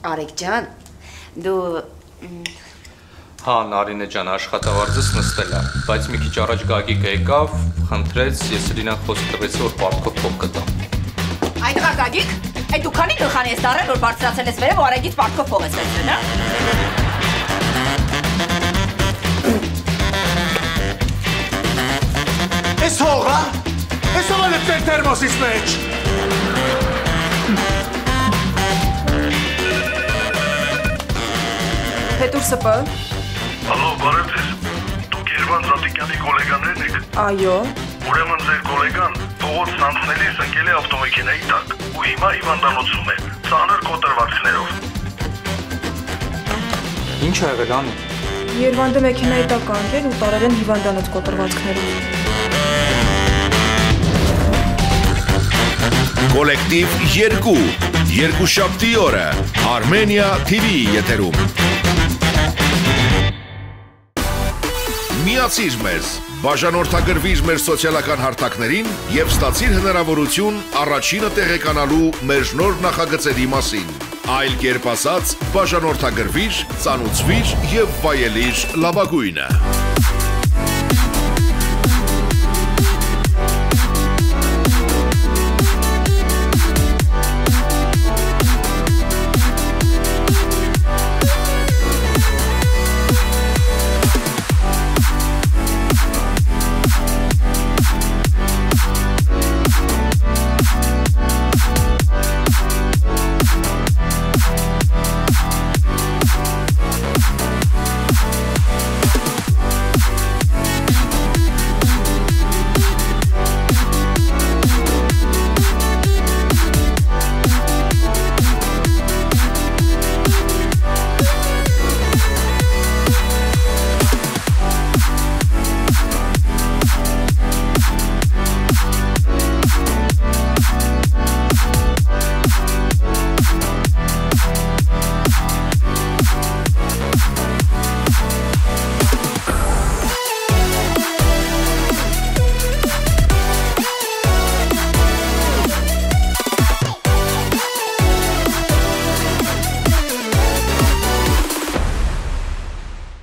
Արեգ ջան, դու Հա, Նարինե ջան, աշխատավարձս նստել է, բայց մի քիչ առաջ Գագիկ եկավ, խնդրեց, ես Էլինան խոսք տվեցի, որ պարտքով փող կտամ։ Այդ տղա Գագիկ, այդ դու քանի գլխանի ես դարել, որ բարձրացել ես վերև ու Արեգից պարտքով փող ես վերցրել, հա? Էս հողը, էս հողը լպտել թերմոսից մեջ։ Պետուր սպը։ Ալո, բարև ձեզ, դուք Երվան Զատիկյանի գոլեգաներն եք։ Այո։ Ուրեմն ձեր գոլեգան փողոց անցնելիս ընկել է ավտոմեքենայի տակ ու հիմա հիվանդանոցում է, ծանր կոտրվածքներով։ Ինչ ա եղել անի։ Երվանդը մեքենայի տակ անկել ու տարել են հիվանդանոց կոտրվածքներով։ Կոլեկտիվ 2, երկուշաբթի օրը, Armenia TV եթերում։ Միացիր մեզ, բաժանորդագրվիր մեր սոցիալական հարթակներին և ստացիր հնարավորություն առաջինը տեղեկանալու մեր նոր նախագծերի մասին։ Այլ կերպ ասած, բաժանորդագրվիր, ծանուցվիր և վայելիր լավագույնը։